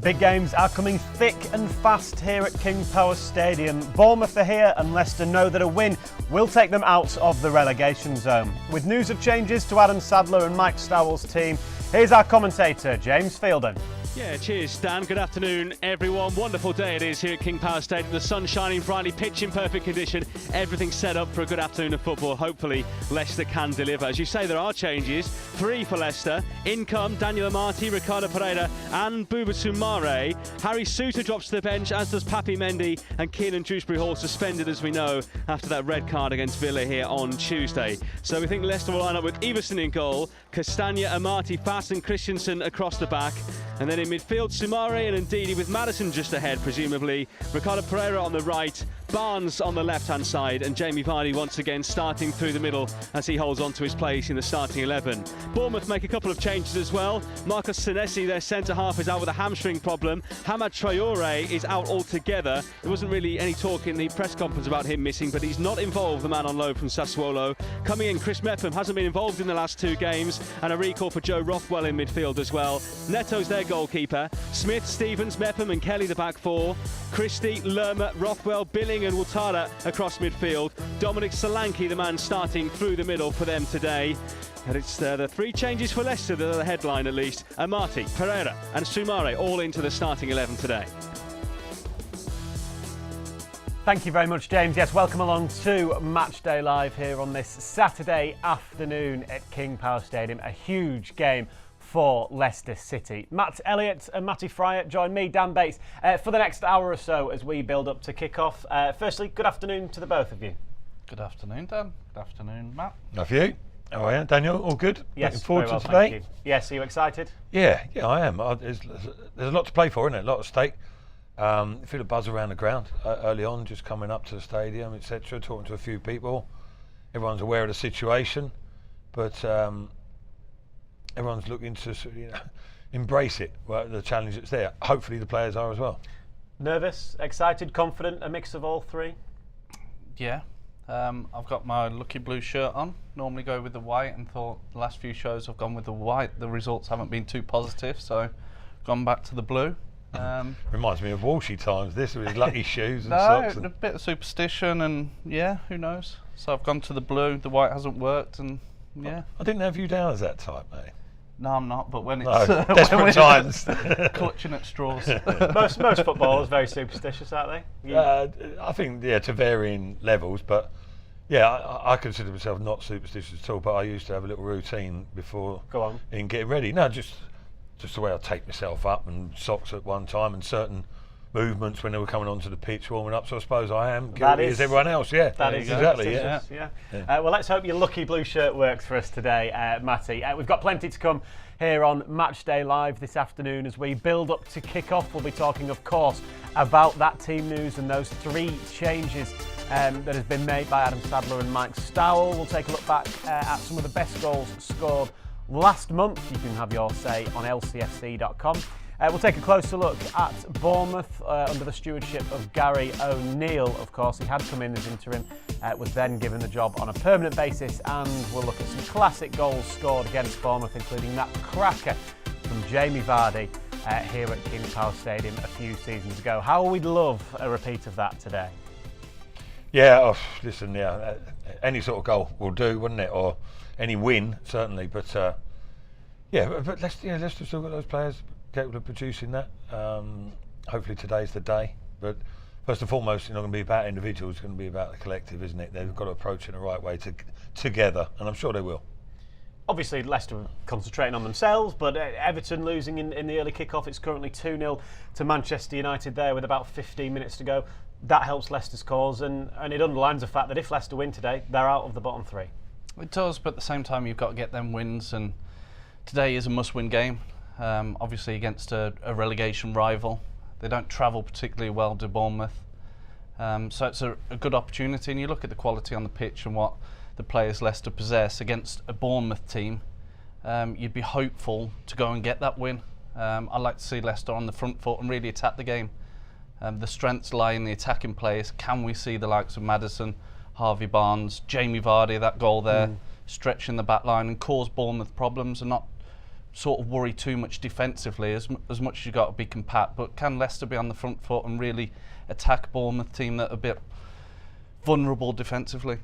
big games are coming thick and fast here at King Power Stadium. Bournemouth are here and Leicester know that a win will take them out of the relegation zone. With news of changes to Adam Sadler and Mike Stowell's team, here's our commentator, James Fielden. Yeah, cheers, Dan. Good afternoon, everyone. Wonderful day it is here at King Power Stadium. The sun shining brightly, pitch in perfect condition. Everything set up for a good afternoon of football. Hopefully, Leicester can deliver. As you say, there are changes. 3 for Leicester. In come Daniel Amati, Ricardo Pereira and Buba Soumare. Harry Souttar drops to the bench, as does Papi Mendy. And Kiernan Dewsbury-Hall suspended, as we know, after that red card against Villa here on Tuesday. So we think Leicester will line up with Everson in goal, Castagna, Amati, Fass and Christensen across the back. And then in midfield, Soumare and Ndidi with Maddison just ahead, presumably. Ricardo Pereira on the right, Barnes on the left-hand side, and Jamie Vardy once again starting through the middle as he holds on to his place in the starting 11. Bournemouth make a couple of changes as well. Marcus Senesi, their centre-half, is out with a hamstring problem. Hamad Traore is out altogether. There wasn't really any talk in the press conference about him missing, but he's not involved, the man on loan from Sassuolo. Coming in, Chris Mepham hasn't been involved in the last 2 games, and a recall for Joe Rothwell in midfield as well. Neto's their goalkeeper. Smith, Stevens, Mepham and Kelly the back 4. Christie, Lerma, Rothwell, Billing and Ouattara across midfield. Dominic Solanke, the man starting through the middle for them today. And it's the 3 changes for Leicester that are the headline at least. Amati, Pereira and Soumare all into the starting 11 today. Thank you very much, James. Yes, welcome along to Matchday Live here on this Saturday afternoon at King Power Stadium. A huge game for Leicester City. Matt Elliott and Matty Fryatt join me, Dan Bates, for the next hour or so as we build up to kick-off. Firstly, good afternoon to the both of you. Good afternoon, Dan. Good afternoon, Matt. How are you? How are you, Daniel? All good? Yes, looking forward very well, to today. thank you. Yes, are you excited? Yeah, I am. There's a lot to play for, isn't it? A lot at stake. I feel a buzz around the ground early on, just coming up to the stadium, etc., talking to a few people. Everyone's aware of the situation, but everyone's looking to embrace it, the challenge that's there. Hopefully the players are as well. Nervous, excited, confident, a mix of all 3? Yeah, I've got my lucky blue shirt on. Normally go with the white, and thought the last few shows I've gone with the white. The results haven't been too positive, so gone back to the blue. Reminds me of Walshy times, this with his lucky shoes and no, socks. A bit of superstition, and yeah, who knows. So I've gone to the blue. The white hasn't worked, and yeah. I didn't have you down as that type, mate. No, I'm not, but when it's desperate times, clutching at straws. most footballers very superstitious, aren't they? I think, to varying levels, but yeah, I consider myself not superstitious at all, but I used to have a little routine before in getting ready. No, just the way I take myself up, and socks at one time, and certain movements when they were coming onto the pitch warming up, so I suppose I am guilty as everyone else. Yeah, that is exactly. Yeah. Well, let's hope your lucky blue shirt works for us today, Matty. We've got plenty to come here on Matchday Live this afternoon as we build up to kick-off. We'll be talking, of course, about that team news and those 3 changes that has been made by Adam Sadler and Mike Stowell. We'll take a look back at some of the best goals scored last month. You can have your say on lcfc.com. We'll take a closer look at Bournemouth under the stewardship of Gary O'Neill, of course. He had come in as interim, was then given the job on a permanent basis, and we'll look at some classic goals scored against Bournemouth, including that cracker from Jamie Vardy here at King Power Stadium a few seasons ago. How we'd love a repeat of that today. Yeah, listen, any sort of goal will do, wouldn't it? Or any win, certainly. But but Leicester still got those players capable of producing that. Hopefully today's the day. But first and foremost, it's not going to be about individuals, it's going to be about the collective, isn't it? They've got to approach it in the right way together, and I'm sure they will. Obviously, Leicester concentrating on themselves, but Everton losing in the early kick-off. It's currently 2-0 to Manchester United there with about 15 minutes to go. That helps Leicester's cause, and it underlines the fact that if Leicester win today, they're out of the bottom 3. It does, but at the same time, you've got to get them wins, and today is a must-win game. Obviously against a relegation rival. They don't travel particularly well to Bournemouth, so it's a good opportunity. And you look at the quality on the pitch and what the players Leicester possess against a Bournemouth team, you'd be hopeful to go and get that win. I'd like to see Leicester on the front foot and really attack the game. The strengths lie in the attacking players. Can we see the likes of Maddison, Harvey Barnes, Jamie Vardy, that goal there, stretching the back line and cause Bournemouth problems, and not sort of worry too much defensively, as much as you've got to be compact. But can Leicester be on the front foot and really attack a Bournemouth team that are a bit vulnerable defensively?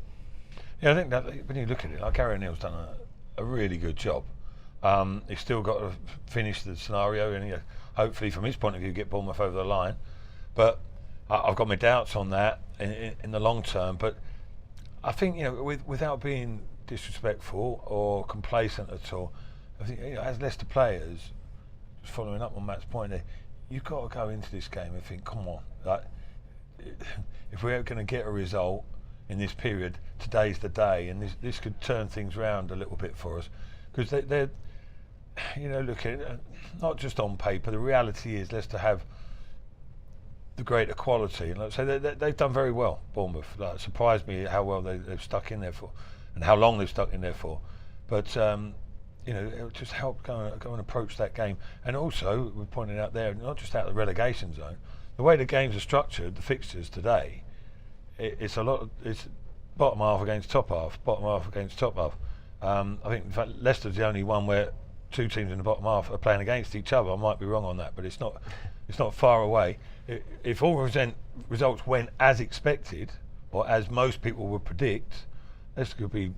Yeah, I think that when you look at it, like Gary O'Neill's done a really good job. He's still got to finish the scenario and hopefully from his point of view get Bournemouth over the line. But I've got my doubts on that in the long term. But I think, without being disrespectful or complacent at all, I think as Leicester players, just following up on Matt's point there, you've got to go into this game and think, come on, like, if we're going to get a result in this period, today's the day, and this could turn things around a little bit for us, because they're look at it, not just on paper. The reality is Leicester have the greater quality, and like I say, they've done very well. Bournemouth, it surprised me how well they've stuck in there for, and how long they've stuck in there for. But it'll just help go and approach that game. And also, we're pointing out there, not just out of the relegation zone, the way the games are structured, the fixtures today, it's bottom half against top half, bottom half against top half. I think, in fact, Leicester's the only one where two teams in the bottom half are playing against each other. I might be wrong on that, but it's not far away. If all results went as expected, or as most people would predict, Leicester could be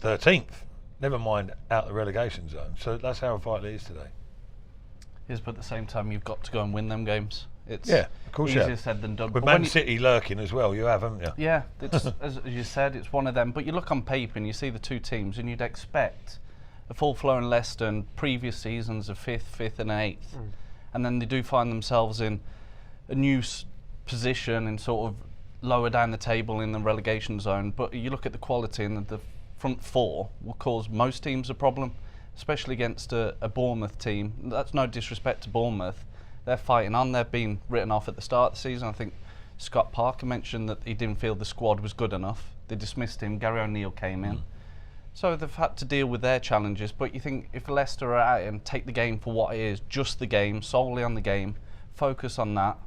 13th. Never mind out the relegation zone. So that's how vital it is today. Yes, but at the same time, you've got to go and win them games. It's of course, easier said than done. With Man City lurking as well, you have, haven't you? Yeah, it's, as you said, it's one of them. But you look on paper and you see the two teams, and you'd expect a full-flowing Leicester in previous seasons of 5th and 8th, and then they do find themselves in a new position and sort of lower down the table in the relegation zone. But you look at the quality, and the front four will cause most teams a problem, especially against a Bournemouth team. That's no disrespect to Bournemouth. They're fighting on. They're being written off at the start of the season. I think Scott Parker mentioned that he didn't feel the squad was good enough. They dismissed him. Gary O'Neill came in. So they've had to deal with their challenges. But you think if Leicester are out and take the game for what it is, just the game, solely on the game, focus on that,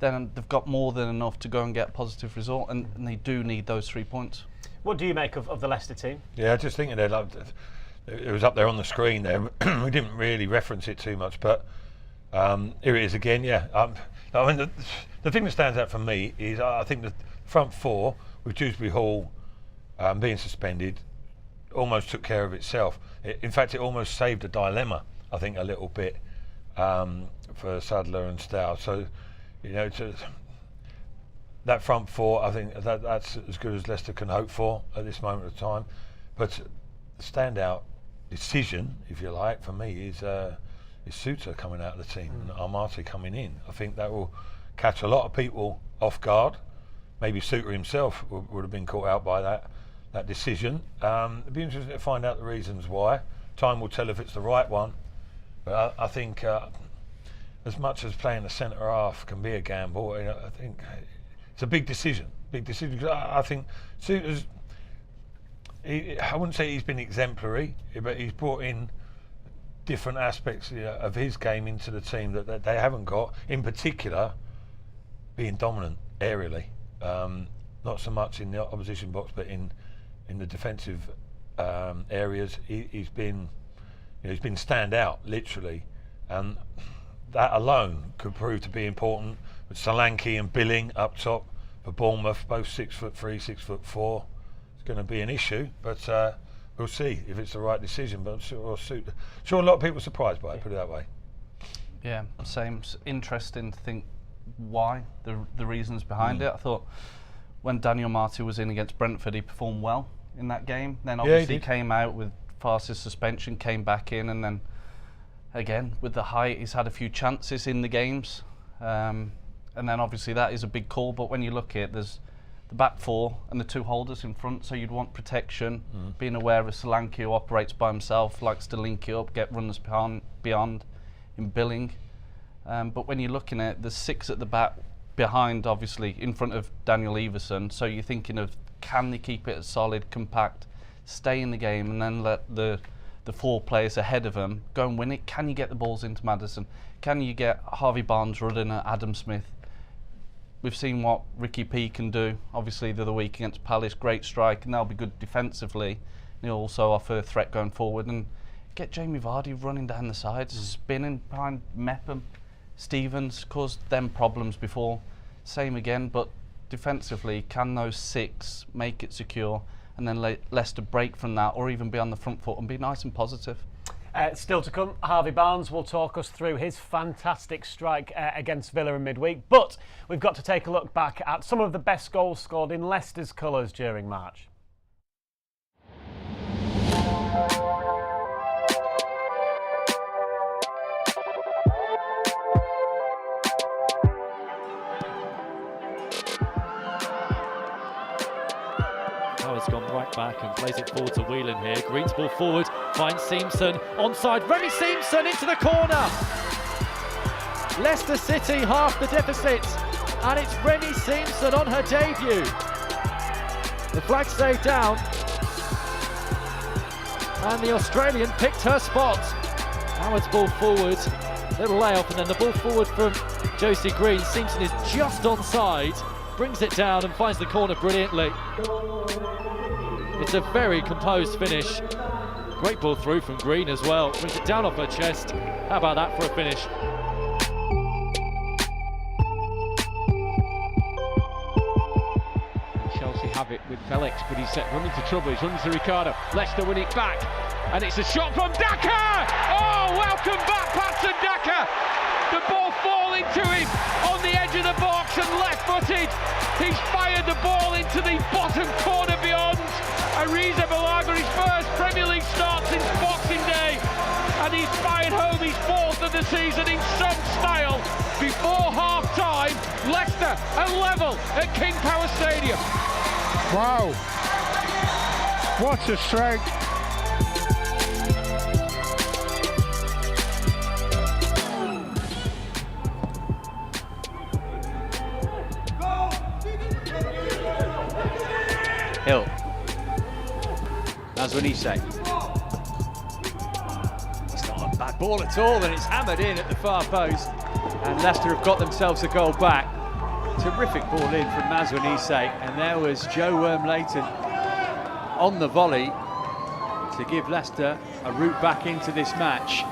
then they've got more than enough to go and get a positive result, and they do need those 3 points. What do you make of the Leicester team? Yeah, just thinking there, like, it was up there on the screen there. We didn't really reference it too much, but here it is again. Yeah, I mean, the thing that stands out for me is I think the front four with Dewsbury Hall being suspended almost took care of itself. In fact, it almost saved a dilemma, I think, a little bit for Sadler and Stow. So, that front four, I think that's as good as Leicester can hope for at this moment of time. But the standout decision, if you like, for me is Suter coming out of the team and Amate coming in. I think that will catch a lot of people off guard. Maybe Suter himself would have been caught out by that decision. It'd be interesting to find out the reasons why. Time will tell if it's the right one. But I think as much as playing the centre half can be a gamble, I think it's a big decision. Because I think Suter's, I wouldn't say he's been exemplary, but he's brought in different aspects of his game into the team that they haven't got. In particular, being dominant aerially, not so much in the opposition box, but in the defensive areas. He's been stand out literally, and that alone could prove to be important. With Solanke and Billing up top for Bournemouth, both 6'3", 6'4", it's going to be an issue, but we'll see if it's the right decision. But I'm sure a lot of people are surprised by it, put it that way. Yeah, same. It's interesting to think why, the reasons behind it. I thought when Daniel Marty was in against Brentford, he performed well in that game. Then obviously he came out with Farce's suspension, came back in, and then again with the height, he's had a few chances in the games. And then obviously that is a big call, but when you look at it, there's the back four and the two holders in front, so you'd want protection, being aware of Solanke, who operates by himself, likes to link it up, get runners beyond in Billing. But when you're looking at it, there's 6 at the back behind, obviously, in front of Daniel Everson, so you're thinking of, can they keep it solid, compact, stay in the game, and then let the 4 players ahead of them go and win it? Can you get the balls into Maddison? Can you get Harvey Barnes running at Adam Smith? We've seen what Ricky P can do, obviously, the other week against Palace. Great strike, and they'll be good defensively. They'll also offer a threat going forward. And get Jamie Vardy running down the sides, spinning behind Mepham, Stevens, caused them problems before. Same again, but defensively, can those 6 make it secure and then let Leicester break from that, or even be on the front foot and be nice and positive? Still to come, Harvey Barnes will talk us through his fantastic strike against Villa in midweek. But we've got to take a look back at some of the best goals scored in Leicester's colours during March. Howard's gone right back and plays it forward to Whelan here. Green's ball forward, finds Seamson, onside, Remy Seamson into the corner. Leicester City half the deficit, and it's Remy Seamson on her debut. The flag stayed down, and the Australian picked her spot. Howard's ball forward, little layoff, and then the ball forward from Josie Green. Seamson is just onside, brings it down and finds the corner brilliantly. It's a very composed finish. Great ball through from Green as well. Brings it down off her chest. How about that for a finish? Chelsea have it with Felix, but he's run into trouble. He's run into Ricardo. Leicester win it back, and it's a shot from Daka. Oh, welcome back, Patson Daka. The ball falling to him on the edge of the box and left-footed. He's fired the ball into the bottom corner beyond. Ariza Balaga, his first Premier League start since Boxing Day, and he's fired home his 4th of the season in some style. Before half-time, Leicester are level at King Power Stadium. Wow, what a strike. Hill. Nazwanise. It's not a bad ball at all, and it's hammered in at the far post. And Leicester have got themselves a goal back. Terrific ball in from Nazwanise, and there was Joe Worm-Leighton on the volley to give Leicester a route back into this match.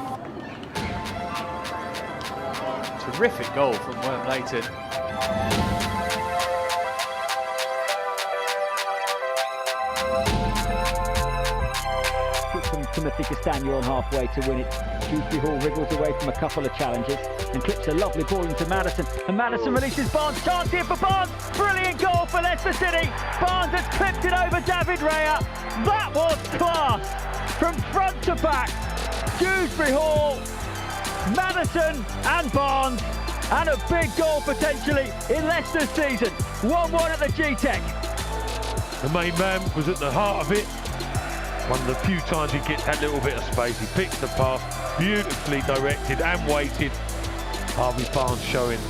Terrific goal from Worm-Leighton. From Timothy Castagna on halfway to win it. Dewsbury Hall wriggles away from a couple of challenges and clips a lovely ball into Maddison. And Maddison releases Barnes. Chance here for Barnes. Brilliant goal for Leicester City. Barnes has clipped it over David Raya. That was class. From front to back. Dewsbury Hall, Maddison and Barnes. And a big goal potentially in Leicester's season. 1-1 at the G-Tech. The main man was at the heart of it. One of the few times he gets that little bit of space, he picks the pass, beautifully directed and weighted. Harvey Barnes showing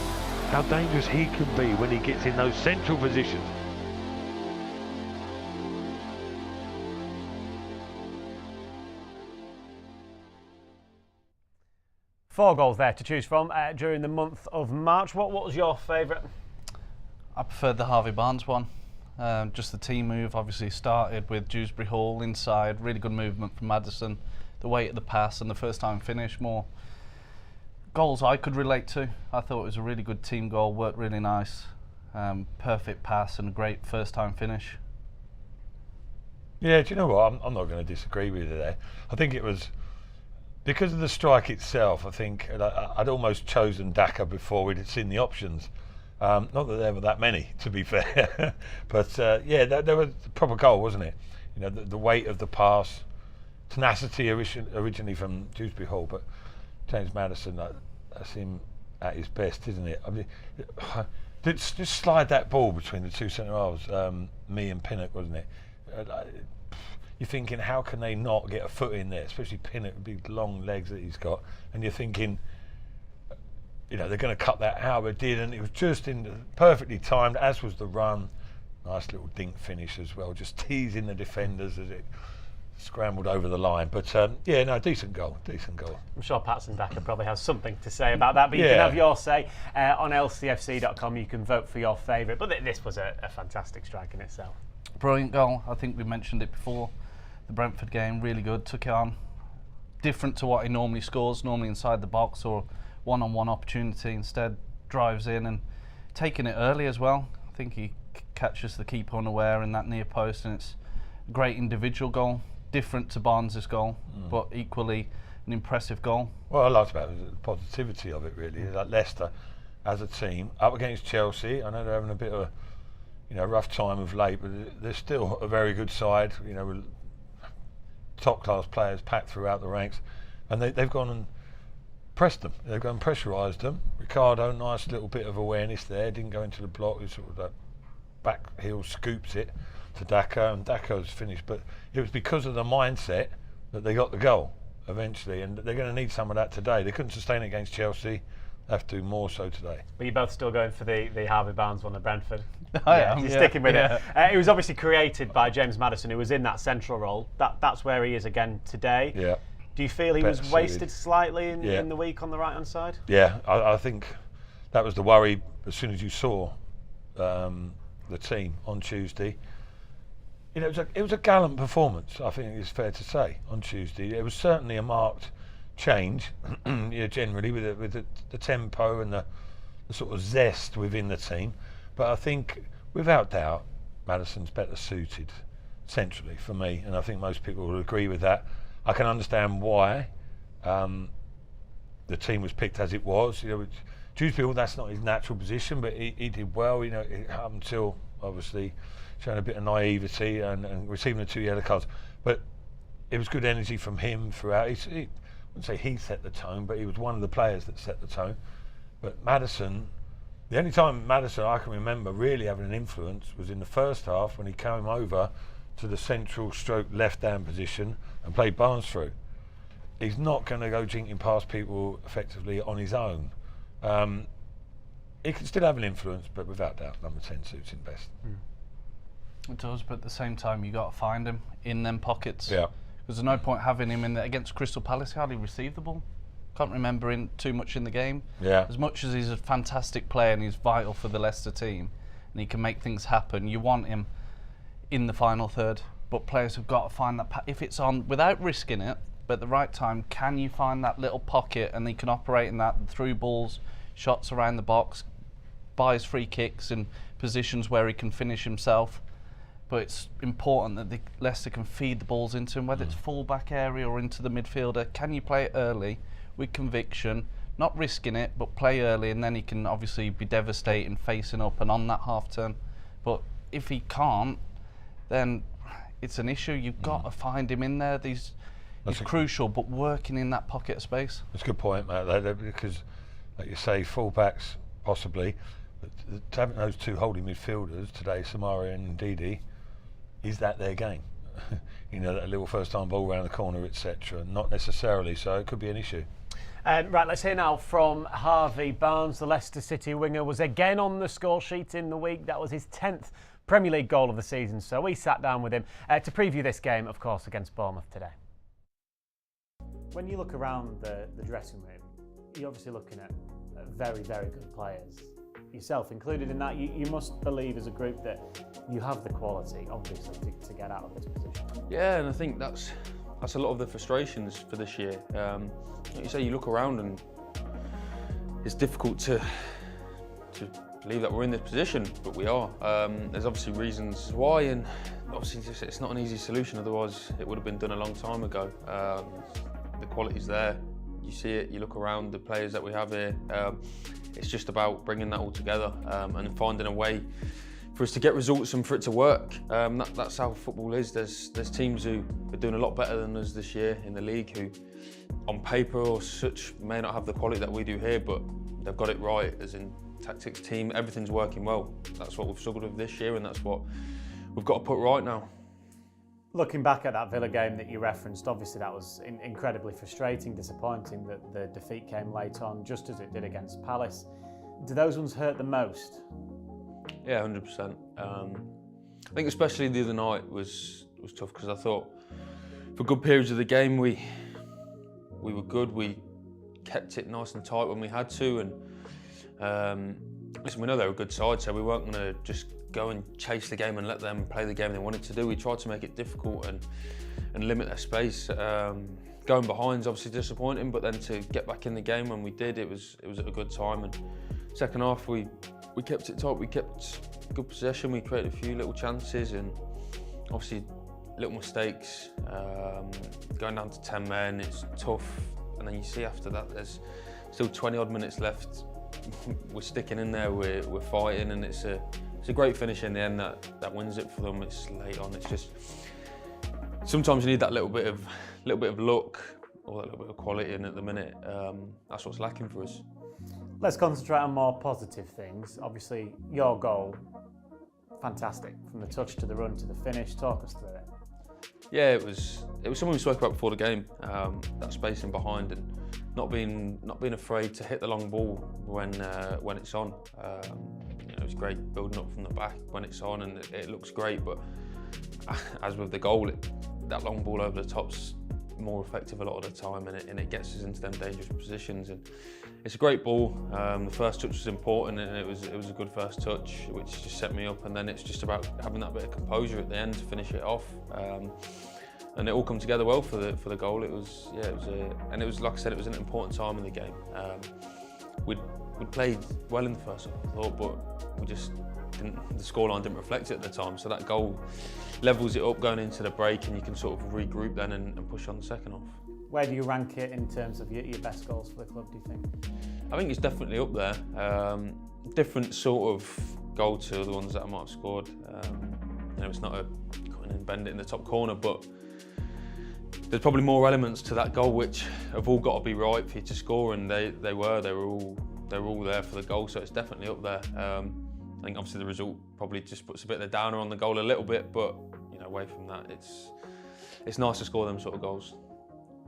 how dangerous he can be when he gets in those central positions. Four goals there to choose from during the month of March. What was your favourite? I preferred the Harvey Barnes one. Just the team move, obviously started with Dewsbury Hall inside, really good movement from Maddison, the weight of the pass and the first time finish, more goals I could relate to. I thought it was a really good team goal, worked really nice, perfect pass and a great first time finish. Yeah, do you know what? I'm not going to disagree with you there. I think it was because of the strike itself. I think I'd almost chosen Daka before we'd seen the options. Not that there were that many, to be fair, but yeah, there was a proper goal, wasn't it? You know, the weight of the pass, tenacity originally from Dewsbury Hall, but James Maddison, that's him at his best, isn't it? I mean, just slide that ball between the two centre halves, me and Pinnock, wasn't it? You're thinking, how can they not get a foot in there, especially Pinnock, big long legs that he's got, and you're thinking, you know, they're going to cut that out, but didn't. It was just perfectly timed, as was the run. Nice little dink finish as well, just teasing the defenders as it scrambled over the line. But yeah, no, decent goal. I'm sure Patson Daka probably has something to say about that, but you can have your say on lcfc.com. You can vote for your favourite, but this was a fantastic strike in itself. Brilliant goal. I think we mentioned it before. The Brentford game, really good, took it on. different to what he normally scores, normally inside the box or one-on-one opportunity. Instead, drives in and taking it early as well. I think he catches the keeper unaware in that near post, and it's a great individual goal, different to Barnes' goal, but equally an impressive goal. What I liked about it was the positivity of it, really. Like Leicester, as a team, up against Chelsea. I know they're having a bit of a rough time of late, but they're still a very good side. With top-class players packed throughout the ranks, and they've gone and pressed them. They've gone and pressurised them. Ricardo, nice little bit of awareness there. Didn't go into the block. He sort of that back heel scoops it to Daka, and Daka's finished. But it was because of the mindset that they got the goal eventually, and they're going to need some of that today. They couldn't sustain it against Chelsea. They have to do more so today. But you're both still going for the Harvey Barnes one at Brentford. You're sticking with it. It was obviously created by James Maddison, who was in that central role. That's where he is again today. Yeah. Do you feel he was wasted slightly in the week on the right-hand side? Yeah, I think that was the worry as soon as you saw the team on Tuesday. It was a gallant performance, I think it's fair to say, on Tuesday. It was certainly a marked change, generally, with the tempo and the sort of zest within the team. But I think, without doubt, Maddison's better suited centrally for me, and I think most people will agree with that. I can understand why the team was picked as it was. Dewsbury, that's not his natural position, but he did well. Up until obviously showing a bit of naivety and receiving the 2 yellow cards. But it was good energy from him throughout. I wouldn't say he set the tone, but he was one of the players that set the tone. But Maddison, the only time Maddison I can remember really having an influence was in the first half when he came over to the central stroke left-hand position and played Barnes through. He's not going to go jinking past people effectively on his own. He can still have an influence, but without doubt, number 10 suits him best. It does, but at the same time, you got to find him in them pockets. Yeah. Because there's no point having him in there. Against Crystal Palace, he hardly received the ball. Can't remember too much in the game. Yeah. As much as he's a fantastic player and he's vital for the Leicester team, and he can make things happen, you want him in the final third. But players have got to find that, if it's on, without risking it, but at the right time, can you find that little pocket and he can operate in that through balls, shots around the box, buys free kicks in positions where he can finish himself. But it's important that Leicester can feed the balls into him, whether it's full-back area or into the midfielder. Can you play it early with conviction, not risking it, but play early, and then he can obviously be devastating facing up and on that half-turn. But if he can't, then it's an issue. You've got to find him in there. He's crucial, but working in that pocket of space. That's a good point, Matt, because, like you say, full-backs possibly, but having those two holding midfielders today, Samari and Ndidi, is that their game? That little first-time ball around the corner, etc. Not necessarily, so it could be an issue. Right, let's hear now from Harvey Barnes. The Leicester City winger was again on the score sheet in the week. That was his 10th Premier League goal of the season, so we sat down with him to preview this game, of course, against Bournemouth today. When you look around the dressing room, you're obviously looking at very, very good players. Yourself included in that, you must believe as a group that you have the quality, obviously, to get out of this position. Yeah, and I think that's a lot of the frustrations for this year. Like you say, you look around and it's difficult to believe that we're in this position, but we are. There's obviously reasons why, and obviously it's not an easy solution, otherwise it would have been done a long time ago. The quality's there. You see it, you look around the players that we have here. It's just about bringing that all together and finding a way for us to get results and for it to work. That's how football is. There's teams who are doing a lot better than us this year in the league who, on paper or such, may not have the quality that we do here, but they've got it right, as in tactics, team, everything's working well. That's what we've struggled with this year, and that's what we've got to put right now. Looking back at that Villa game that you referenced, obviously that was incredibly frustrating, disappointing that the defeat came late on, just as it did against Palace. Do those ones hurt the most? Yeah, 100%. I think especially the other night was tough, because I thought for good periods of the game we were good. We kept it nice and tight when we had to, and listen, we know they're a good side, so we weren't going to just go and chase the game and let them play the game they wanted to do. We tried to make it difficult and limit their space. going behind's obviously disappointing, but then to get back in the game when we did, it was at a good time. And second half we kept it tight, we kept good possession, we created a few little chances, and obviously little mistakes. Going down to 10 men, it's tough, and then you see after that there's still 20 odd minutes left. We're sticking in there, we're fighting, and it's a great finish in the end that wins it for them. It's late on. It's just sometimes you need that little bit of luck or that little bit of quality, and at the minute that's what's lacking for us. Let's concentrate on more positive things. Obviously, your goal, fantastic, from the touch to the run to the finish. Talk us through it. Yeah, it was something we spoke about before the game. That spacing behind and not being afraid to hit the long ball when it's on. It's great building up from the back when it's on, and it looks great. But as with the goal, that long ball over the top's more effective a lot of the time, and it gets us into them dangerous positions. And it's a great ball. The first touch was important, and it was a good first touch, which just set me up. And then it's just about having that bit of composure at the end to finish it off. And it all come together well for the goal. It was like I said, it was an important time in the game. We'd played well in the first half, I thought, but we just didn't. The scoreline didn't reflect it at the time. So that goal levels it up going into the break, and you can sort of regroup then and push on the second half. Where do you rank it in terms of your best goals for the club, do you think? I think it's definitely up there. Different sort of goal to the ones that I might have scored. It's not a cutting and bend it in the top corner, but there's probably more elements to that goal which have all got to be right for you to score, and they were all there for the goal, so it's definitely up there. I think obviously the result probably just puts a bit of the downer on the goal a little bit, but away from that, it's nice to score them sort of goals.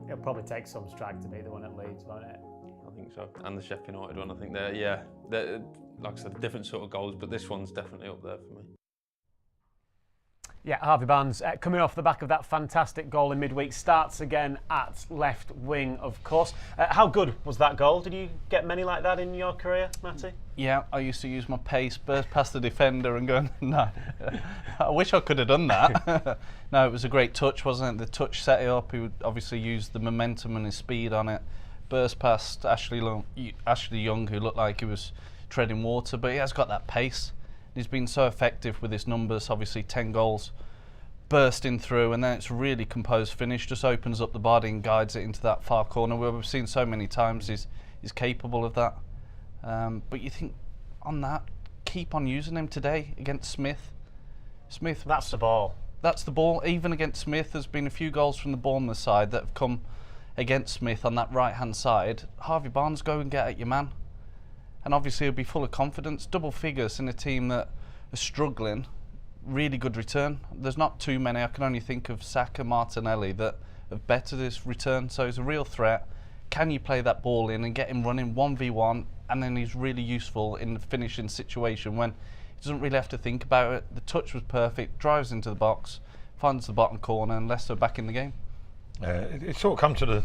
It'll probably take some strike to be the one at Leeds, won't it? I think so, and the Sheffield United one. I think they're like I said, different sort of goals, but this one's definitely up there for me. Yeah, Harvey Barnes coming off the back of that fantastic goal in midweek, starts again at left wing, of course. How good was that goal? Did you get many like that in your career, Matty? Yeah, I used to use my pace, burst past the defender and go, no, I wish I could have done that. No, it was a great touch, wasn't it? The touch set it up. He would obviously use the momentum and his speed on it. Burst past Ashley Young, who looked like he was treading water, but he has got that pace. He's been so effective with his numbers, obviously 10 goals, bursting through, and then it's a really composed finish, just opens up the body and guides it into that far corner where we've seen so many times he's capable of that. But you think, on that, keep on using him today against Smith. That's the ball. That's the ball. Even against Smith, there's been a few goals from the Bournemouth side that have come against Smith on that right-hand side. Harvey Barnes, go and get at your man. And obviously he'll be full of confidence, double figures in a team that are struggling. Really good return. There's not too many. I can only think of Saka, Martinelli that have bettered his return. So he's a real threat. Can you play that ball in and get him running 1v1? And then he's really useful in the finishing situation when he doesn't really have to think about it. The touch was perfect, drives into the box, finds the bottom corner, and Leicester back in the game. It's sort of come to the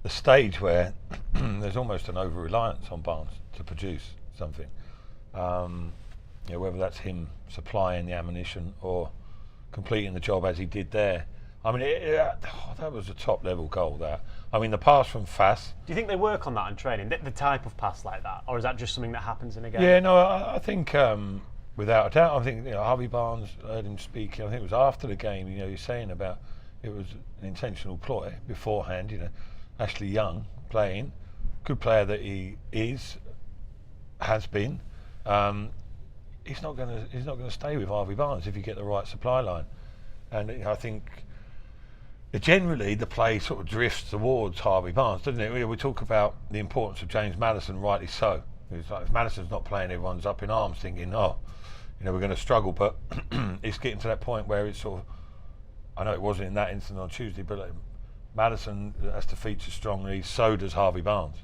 stage where there's almost an over-reliance on Barnes to produce something. Whether that's him supplying the ammunition or completing the job as he did there. I mean, that was a top-level goal there. I mean, the pass from Fass. Do you think they work on that in training, the type of pass like that? Or is that just something that happens in a game? Yeah, no, I think without a doubt, I think Harvey Barnes, heard him speaking, I think it was after the game, he's saying about it was an intentional ploy beforehand, Ashley Young playing, good player that he has been. He's not going to stay with Harvey Barnes if you get the right supply line, and I think generally the play sort of drifts towards Harvey Barnes, doesn't it? We talk about the importance of James Maddison, rightly so. It's like if Maddison's not playing, everyone's up in arms thinking, we're going to struggle, but it's getting to that point where it's sort of, I know it wasn't in that instance on Tuesday, but Maddison has to feature strongly, so does Harvey Barnes.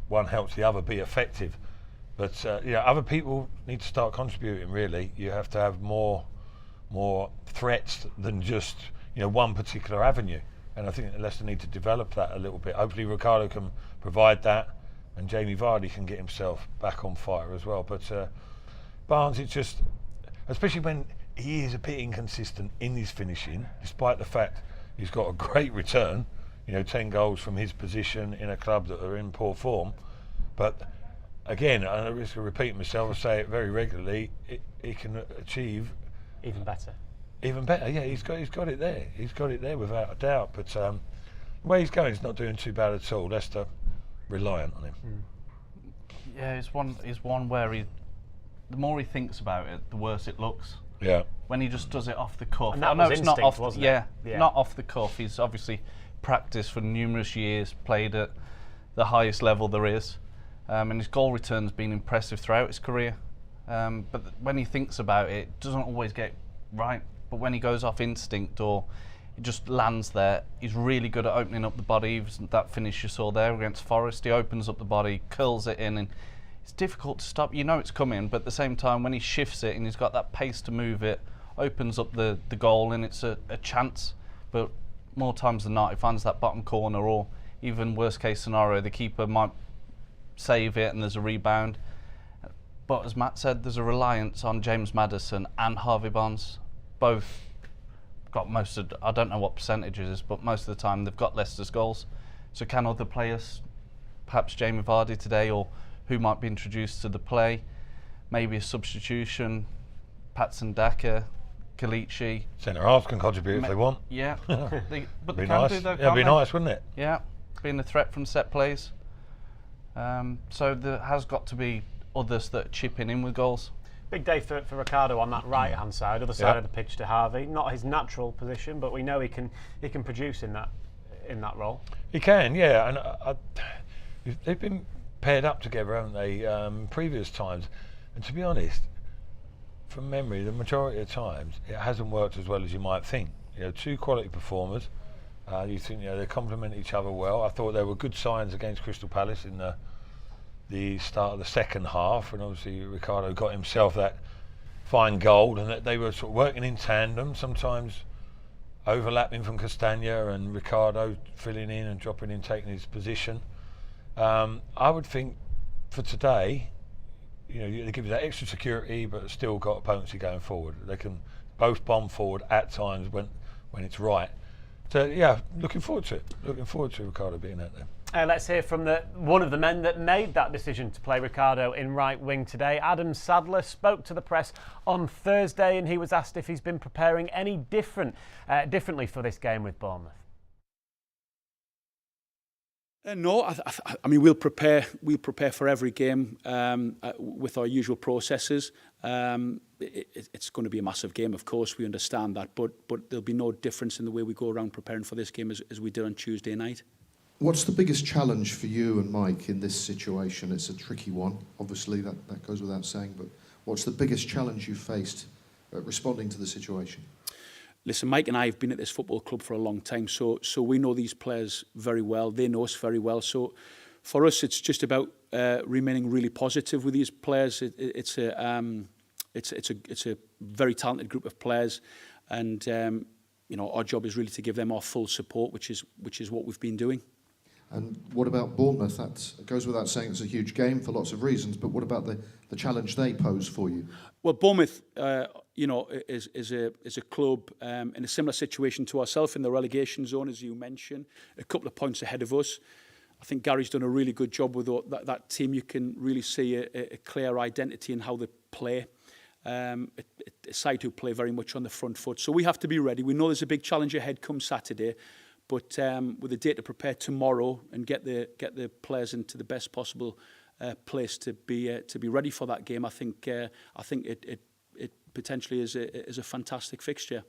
One helps the other be effective. But other people need to start contributing. Really, you have to have more threats than just one particular avenue. And I think Leicester need to develop that a little bit. Hopefully, Ricardo can provide that, and Jamie Vardy can get himself back on fire as well. But Barnes, it's just, especially when he is a bit inconsistent in his finishing, despite the fact he's got a great return. 10 goals from his position in a club that are in poor form. But again, I risk of repeating myself, I say it very regularly, he can achieve even better. Even better, yeah. He's got it there. He's got it there without a doubt. But the way he's going, he's not doing too bad at all. Leicester reliant on him. Yeah, he's one where the more he thinks about it, the worse it looks. Yeah. When he just does it off the cuff. And that was instinct, wasn't it? Yeah, not off the cuff. He's obviously practiced for numerous years, played at the highest level there is, and his goal return's been impressive throughout his career. But when he thinks about it, it doesn't always get right. But when he goes off instinct or it just lands there, he's really good at opening up the body. That finish you saw there against Forest, he opens up the body, curls it in, and it's difficult to stop. You know it's coming, but at the same time, when he shifts it and he's got that pace to move it, opens up the goal, and it's a chance. But more times than not, he finds that bottom corner, or even worst case scenario, the keeper might save it and there's a rebound. But as Matt said, there's a reliance on James Maddison and Harvey Barnes. Both got most of, I don't know what percentages, but most of the time they've got Leicester's goals. So can other players, perhaps Jamie Vardy today, or who might be introduced to the play, maybe a substitution, Patson Daka, Kalichi. Centre halves can contribute if they want. Yeah, but they be can nice. do though. Yeah, it'd be nice, wouldn't it? Yeah, being a threat from set plays. So there has got to be others that are chipping in with goals. Big day for Ricardo on that right-hand side, other side of the pitch to Harvey. Not his natural position, but we know he can produce in that role. He can, yeah. And they've been paired up together, haven't they? Previous times, and to be honest, from memory, the majority of times it hasn't worked as well as you might think. Two quality performers. You think they complement each other well. I thought there were good signs against Crystal Palace in the start of the second half, and obviously Ricardo got himself that fine goal, and that they were sort of working in tandem, sometimes overlapping from Castagna and Ricardo filling in and dropping in, taking his position. I would think for today, they give you that extra security, but still got potency going forward. They can both bomb forward at times when it's right. So yeah, looking forward to it. Looking forward to Ricardo being out there. Let's hear from one of the men that made that decision to play Ricardo in right wing today. Adam Sadler spoke to the press on Thursday, and he was asked if he's been preparing any differently for this game with Bournemouth. No, I mean we'll prepare for every game with our usual processes. It's going to be a massive game, of course, we understand that, but there'll be no difference in the way we go around preparing for this game as we did on Tuesday night. What's the biggest challenge for you and Mike in this situation? It's a tricky one, obviously, that goes without saying, but what's the biggest challenge you faced responding to the situation? Listen, Mike and I have been at this football club for a long time, so we know these players very well. They know us very well. So for us, it's just about remaining really positive with these players. It's a very talented group of players, and our job is really to give them our full support, which is what we've been doing. And what about Bournemouth? That goes without saying, it's a huge game for lots of reasons, but what about the challenge they pose for you? Well, Bournemouth, is a club in a similar situation to ourselves in the relegation zone, as you mentioned, a couple of points ahead of us. I think Gary's done a really good job with that team. You can really see a clear identity in how they play. A side who play very much on the front foot. So we have to be ready. We know there's a big challenge ahead come Saturday, but with a day to prepare tomorrow and get the players into the best possible place to be ready for that game, I think it potentially is a fantastic fixture.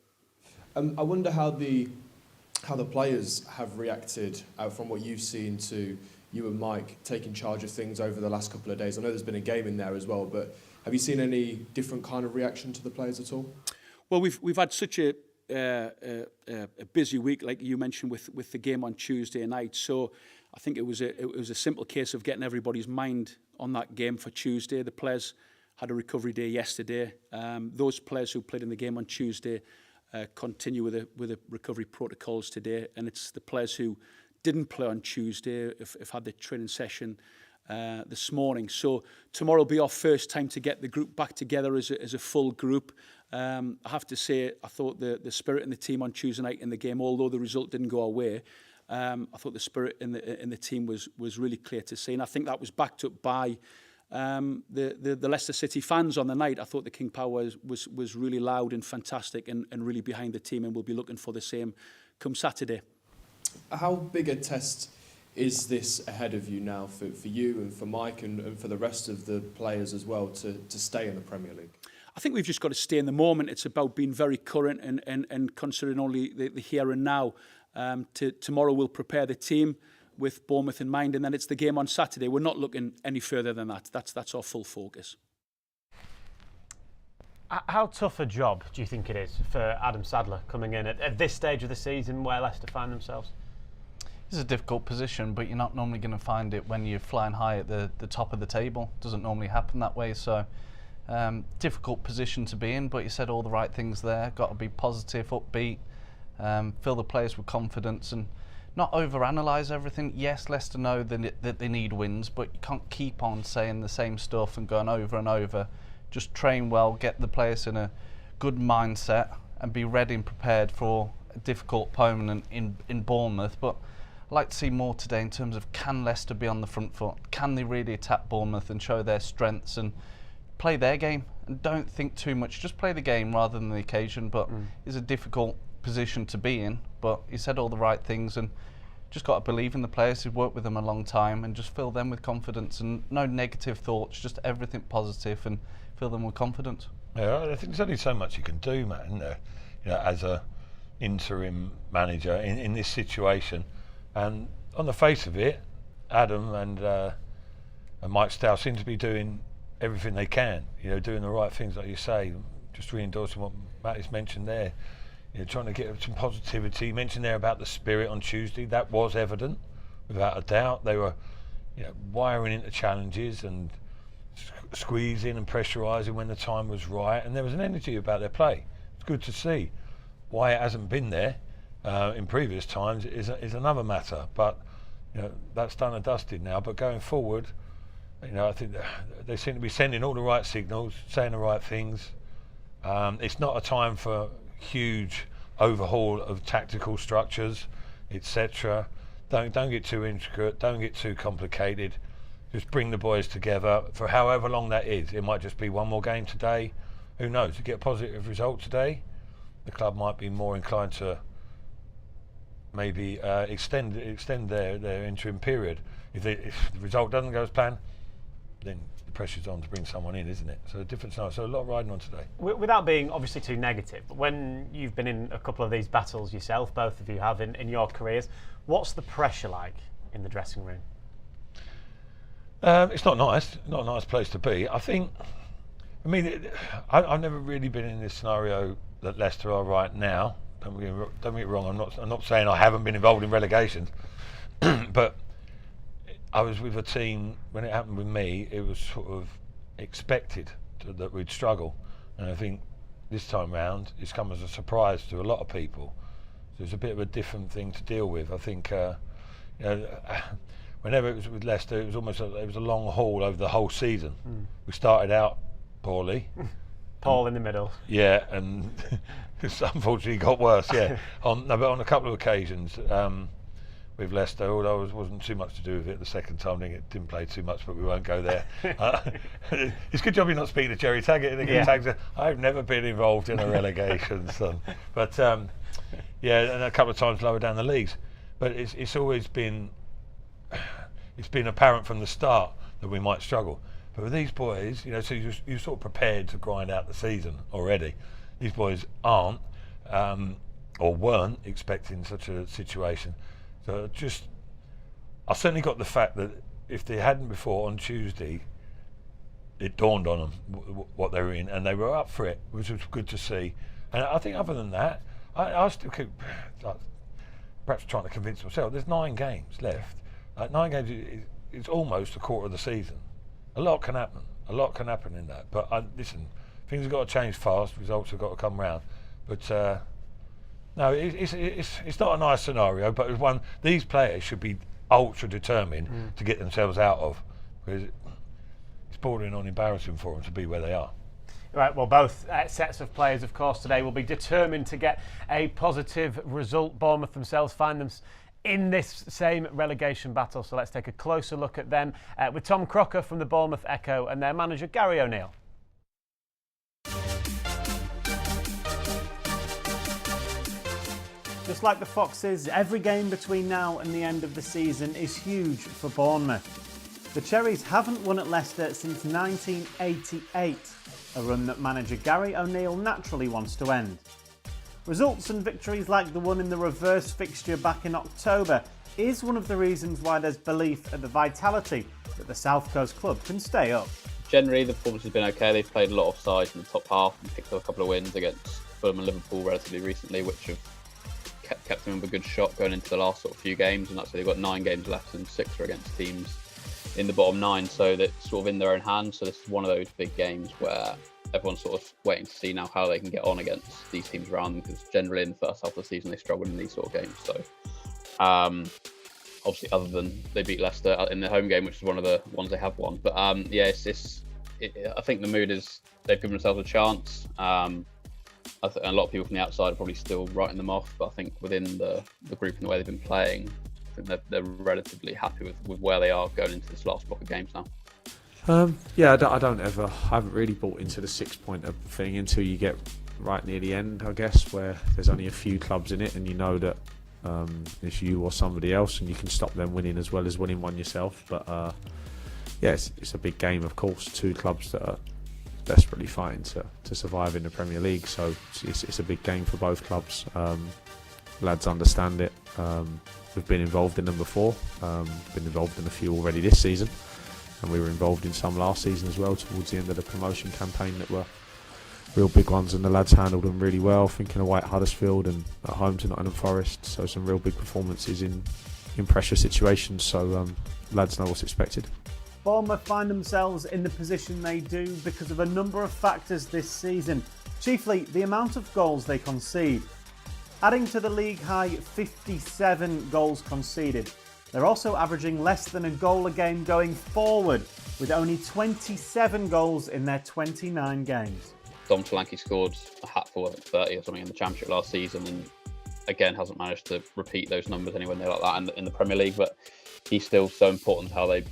I wonder how the players have reacted from what you've seen to you and Mike taking charge of things over the last couple of days. I know there's been a game in there as well, but have you seen any different kind of reaction to the players at all? Well, we've had such a busy week, like you mentioned, with the game on Tuesday night. So I think it was a simple case of getting everybody's mind on that game for Tuesday. The players had a recovery day yesterday. Those players who played in the game on Tuesday continue with the recovery protocols today, and it's the players who didn't play on Tuesday have had the training session this morning. So tomorrow will be our first time to get the group back together as a full group. I have to say, I thought the spirit in the team on Tuesday night in the game, although the result didn't go our way, I thought the spirit in the team was really clear to see, and I think that was backed up by the Leicester City fans on the night. I thought the King Power was really loud and fantastic and really behind the team, and we'll be looking for the same come Saturday. How big a test is this ahead of you now for you and for Mike and for the rest of the players as well to stay in the Premier League? I think we've just got to stay in the moment. It's about being very current and considering only the here and now. Tomorrow we'll prepare the team with Bournemouth in mind, and then it's the game on Saturday. We're not looking any further than that. That's our full focus. How tough a job do you think it is for Adam Sadler coming in at this stage of the season where Leicester find themselves? It's a difficult position, but you're not normally going to find it when you're flying high at the top of the table. It doesn't normally happen that way, so difficult position to be in, but you said all the right things there. Got to be positive, upbeat, fill the players with confidence and not overanalyze everything. Yes, Leicester know that they need wins, but you can't keep on saying the same stuff and going over and over. Just train well, get the players in a good mindset and be ready and prepared for a difficult opponent in Bournemouth. But I'd like to see more today in terms of, can Leicester be on the front foot? Can they really attack Bournemouth and show their strengths and play their game? And don't think too much, just play the game rather than the occasion. But it's a difficult position to be in, but he said all the right things and just got to believe in the players who've worked with them a long time and just fill them with confidence and no negative thoughts, just everything positive and fill them with confidence. Yeah, I think there's only so much you can do, man, isn't there? You know, as a interim manager in this situation. And on the face of it, Adam and Mike Stow seem to be doing everything they can, you know, doing the right things, like you say, just re-endorsing what Matt has mentioned there. You know, trying to get some positivity. You mentioned there about the spirit on Tuesday. That was evident, without a doubt. They were, you know, wiring into challenges and squeezing and pressurising when the time was right. And there was an energy about their play. It's good to see. Why it hasn't been there in previous times is another matter. But you know, that's done and dusted now. But going forward, you know, I think they seem to be sending all the right signals, saying the right things. It's not a time for huge overhaul of tactical structures, etc. Don't get too intricate, don't get too complicated. Just bring the boys together for however long that is. It might just be one more game today. Who knows? To get a positive result today, the club might be more inclined to maybe extend their interim period. If the result doesn't go as planned, then the pressure's on to bring someone in, isn't it? So a different scenario. So a lot riding on today. Without being obviously too negative, but when you've been in a couple of these battles yourself, both of you have in your careers, what's the pressure like in the dressing room? It's not nice. Not a nice place to be. I mean, I've never really been in this scenario that Leicester are right now. Don't get me wrong. I'm not saying I haven't been involved in relegations, but I was with a team when it happened with me. It was sort of expected that we'd struggle, and I think this time round it's come as a surprise to a lot of people. So it's a bit of a different thing to deal with. I think you know, whenever it was with Leicester, it was almost it was a long haul over the whole season. We started out poorly. Paul in the middle. Yeah, and it's unfortunately got worse. Yeah, on a couple of occasions. With Leicester, although it wasn't too much to do with it the second time, it didn't play too much, but we won't go there. It's a good job you're not speaking to Jerry Taggart. I've never been involved in a relegation, son. But yeah, and a couple of times lower down the leagues. But it's always been apparent from the start that we might struggle. But with these boys, you know, so you're sort of prepared to grind out the season already. These boys aren't or weren't expecting such a situation. So I certainly got the fact that if they hadn't before on Tuesday, it dawned on them what they were in, and they were up for it, which was good to see. And I think other than that, I still keep perhaps trying to convince myself there's 9 games left. 9 games is almost a quarter of the season. A lot can happen. A lot can happen in that. But listen, things have got to change fast. Results have got to come round. But no, it's not a nice scenario, but it's one these players should be ultra determined to get themselves out of, because it's bordering on embarrassing for them to be where they are. Right, well, both sets of players, of course, today will be determined to get a positive result. Bournemouth themselves find in this same relegation battle. So let's take a closer look at them with Tom Crocker from the Bournemouth Echo and their manager Gary O'Neill. Just like the Foxes, every game between now and the end of the season is huge for Bournemouth. The Cherries haven't won at Leicester since 1988, a run that manager Gary O'Neill naturally wants to end. Results and victories like the one in the reverse fixture back in October is one of the reasons why there's belief at the vitality that the South Coast club can stay up. Generally, the performance has been okay. They've played a lot of sides in the top half and picked up a couple of wins against Fulham and Liverpool relatively recently, which have kept them with a good shot going into the last sort of few games. And that's why they've got 9 games left and 6 are against teams in the bottom 9. So that's sort of in their own hands. So this is one of those big games where everyone's sort of waiting to see now how they can get on against these teams around them, because generally in the first half of the season they struggled in these sort of games. So obviously, other than they beat Leicester in their home game, which is one of the ones they have won. But yeah, I think the mood is they've given themselves a chance. A lot of people from the outside are probably still writing them off, but I think within the group and the way they've been playing, I think they're relatively happy with where they are going into this last block of games now. Yeah, I haven't really bought into the 6-pointer thing until you get right near the end, I guess, where there's only a few clubs in it and you know that it's you or somebody else and you can stop them winning as well as winning one yourself. But yeah, it's a big game, of course. 2 clubs that are desperately fighting to survive in the Premier League, so it's a big game for both clubs. Lads understand it. We've been involved in them before, been involved in a few already this season, and we were involved in some last season as well towards the end of the promotion campaign that were real big ones, and the lads handled them really well, thinking of White Huddersfield and at home to Nottingham Forest, so some real big performances in pressure situations, so lads know what's expected. Bournemouth find themselves in the position they do because of a number of factors this season, chiefly the amount of goals they concede. Adding to the league high 57 goals conceded, they're also averaging less than a goal a game going forward, with only 27 goals in their 29 games. Dom Solanke scored a hatful of 30 or something in the Championship last season, and again hasn't managed to repeat those numbers anywhere near like that in the Premier League. But he's still so important how they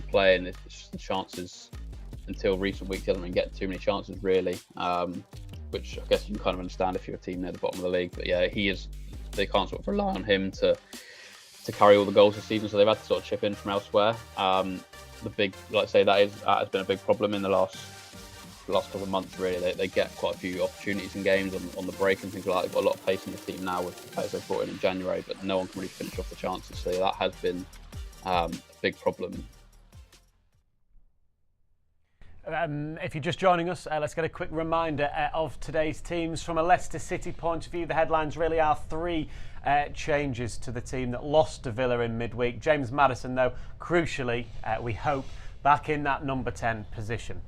play, and it's just the chances. Until recent weeks, he hasn't been getting too many chances really, which I guess you can kind of understand if you're a team near the bottom of the league. But yeah, they can't sort of rely on him to carry all the goals this season, so they've had to sort of chip in from elsewhere. The big, like I say, that has been a big problem in the last couple of months really. They get quite a few opportunities in games on the break and things like that. They've got a lot of pace in the team now with the players they brought in January, but no one can really finish off the chances, so that has been a big problem. If you're just joining us, let's get a quick reminder of today's teams. From a Leicester City point of view, the headlines really are 3 changes to the team that lost to Villa in midweek. James Maddison, though, crucially, we hope, back in that number 10 position.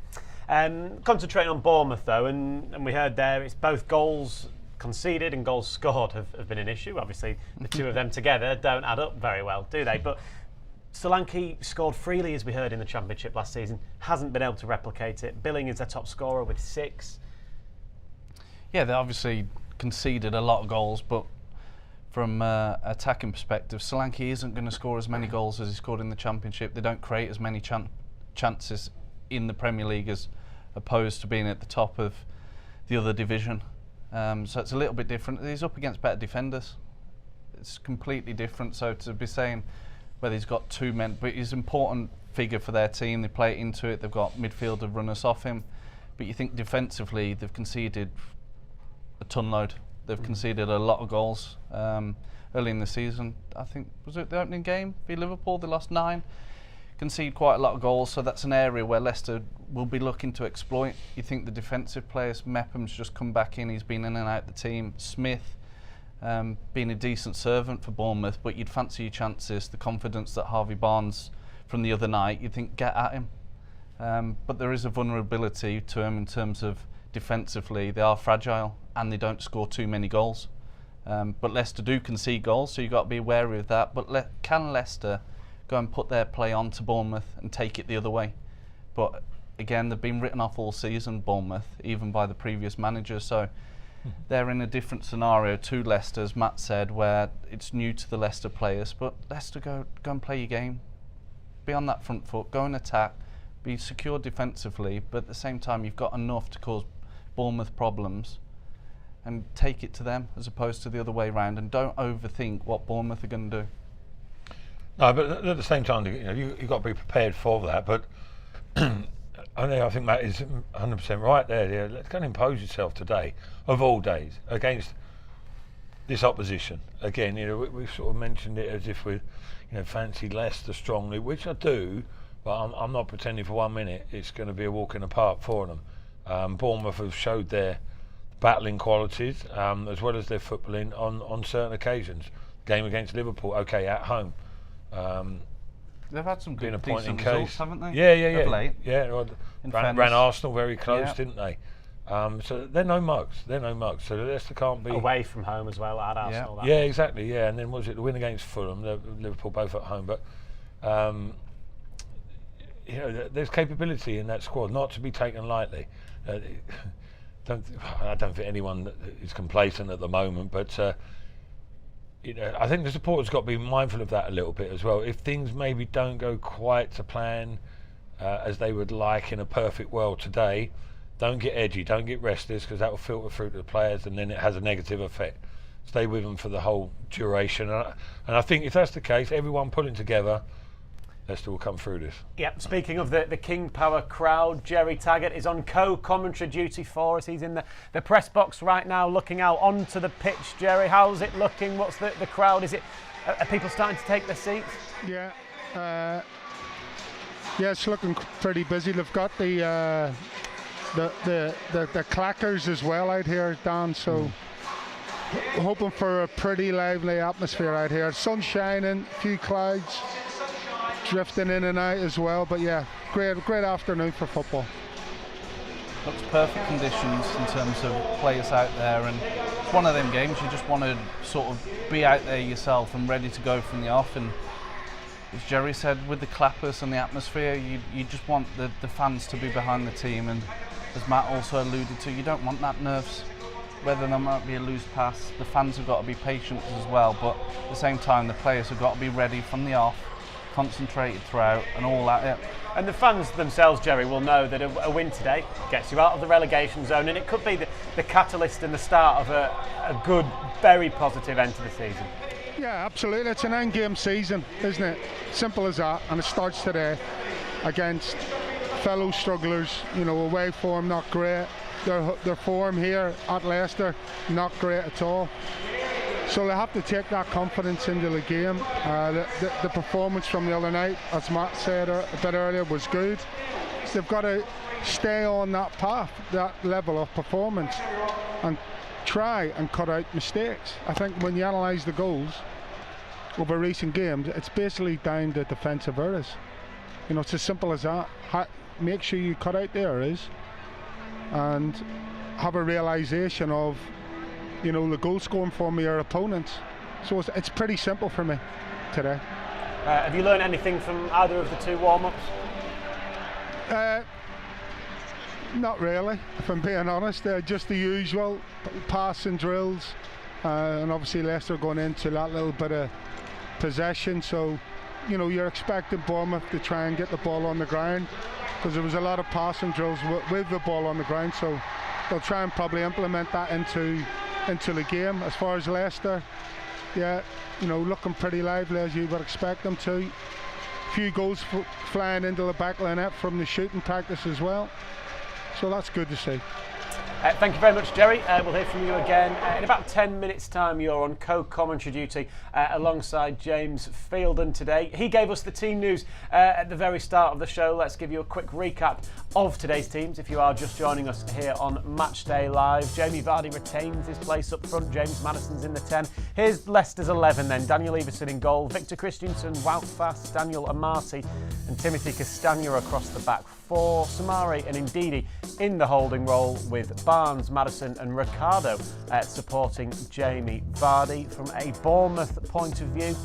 Concentrating on Bournemouth, though, and we heard there, it's both goals conceded and goals scored have been an issue. Obviously, the 2 of them together don't add up very well, do they? But Solanke scored freely, as we heard in the Championship last season, hasn't been able to replicate it. Billing is their top scorer with 6. Yeah, they obviously conceded a lot of goals, but from an attacking perspective, Solanke isn't going to score as many goals as he scored in the Championship. They don't create as many chances in the Premier League as opposed to being at the top of the other division. So it's a little bit different. He's up against better defenders. It's completely different. So to be saying whether he's got 2 men, but he's an important figure for their team. They play into it. They've got midfielder runners off him. But you think defensively, they've conceded a ton load. They've conceded a lot of goals early in the season. I think, was it the opening game v Liverpool? They lost 9. Concede quite a lot of goals, so that's an area where Leicester will be looking to exploit. You think the defensive players, Mepham's just come back in, he's been in and out the team. Smith, being a decent servant for Bournemouth, but you'd fancy your chances, the confidence that Harvey Barnes from the other night, you'd think get at him. But there is a vulnerability to him in terms of defensively, they are fragile and they don't score too many goals. But Leicester do concede goals, so you've got to be wary of that. But can Leicester go and put their play on to Bournemouth and take it the other way? But again, they've been written off all season, Bournemouth, even by the previous manager, so they're in a different scenario to Leicester, as Matt said, where it's new to the Leicester players. But Leicester, go and play your game. Be on that front foot, go and attack, be secure defensively, but at the same time you've got enough to cause Bournemouth problems, and take it to them as opposed to the other way round, and don't overthink what Bournemouth are going to do. No, but at the same time, you've got to be prepared for that. But I think Matt is 100% right there. Yeah, let's go and impose yourself today, of all days, against this opposition. Again, we've sort of mentioned it as if we, fancy Leicester strongly, which I do, but I'm not pretending for 1 minute it's going to be a walk in the park for them. Bournemouth have showed their battling qualities as well as their footballing on certain occasions. Game against Liverpool, okay, at home. They've had some good, decent results, haven't they? Yeah. Of late. Yeah, ran Arsenal very close, didn't they? So they're no mugs. So Leicester can't be away from home as well at Arsenal. Yeah, exactly. Yeah, and then was it the win against Fulham? Liverpool both at home, but there's capability in that squad, not to be taken lightly. I don't think anyone is complacent at the moment, but I think the supporters got to be mindful of that a little bit as well. If things maybe don't go quite to plan as they would like in a perfect world today, don't get edgy, don't get restless, because that will filter through to the players and then it has a negative effect. Stay with them for the whole duration. And I think if that's the case, everyone pulling together, Leicester will come through this. Yep, speaking of the King Power crowd, Jerry Taggart is on co-commentary duty for us. He's in the press box right now looking out onto the pitch. Jerry, how's it looking? What's the crowd? Are people starting to take their seats? Yeah, it's looking pretty busy. They've got the clackers as well out here, Dan, so hoping for a pretty lively atmosphere out here. Sun shining, a few clouds drifting in and out as well, but yeah, great afternoon for football. Looks perfect conditions in terms of players out there, and it's one of them games you just want to sort of be out there yourself and ready to go from the off. And as Jerry said, with the clappers and the atmosphere, you just want the fans to be behind the team, and as Matt also alluded to, you don't want that nerves. Whether there might be a loose pass, the fans have got to be patient as well, but at the same time the players have got to be ready from the off, concentrated throughout and all at it. And the fans themselves, Jerry, will know that a win today gets you out of the relegation zone, and it could be the catalyst and the start of a good, very positive end to the season. Yeah, absolutely. It's an end-game season, isn't it? Simple as that, and it starts today against fellow strugglers. Away form not great. Their form here at Leicester not great at all. So they have to take that confidence into the game. The performance from the other night, as Matt said a bit earlier, was good. They've got to stay on that path, that level of performance, and try and cut out mistakes. I think when you analyse the goals over recent games, it's basically down to defensive errors. It's as simple as that. Make sure you cut out the errors and have a realisation of the goal scoring form of your opponents. So it's pretty simple for me today. Have you learned anything from either of the two warm-ups? Not really, if I'm being honest. Just the usual passing drills, and obviously Leicester going into that little bit of possession, so you're expecting Bournemouth to try and get the ball on the ground, because there was a lot of passing drills with the ball on the ground, so they'll try and probably implement that into the game. As far as Leicester, looking pretty lively as you would expect them to. A few goals flying into the back line net from the shooting practice as well, so that's good to see. Thank you very much, Jerry. We'll hear from you again in about 10 minutes' time. You're on co-commentary duty alongside James Fielden today. He gave us the team news at the very start of the show. Let's give you a quick recap of today's teams if you are just joining us here on Matchday Live. Jamie Vardy retains his place up front. James Maddison's in the 10. Here's Leicester's 11 then. Daniel Everson in goal. Victor Christensen, Wout Faes, Daniel Amati and Timothy Castagna across the back four. Samari and Ndidi in the holding role, with Barnes, Maddison and Ricardo supporting Jamie Vardy. From a Bournemouth point of view,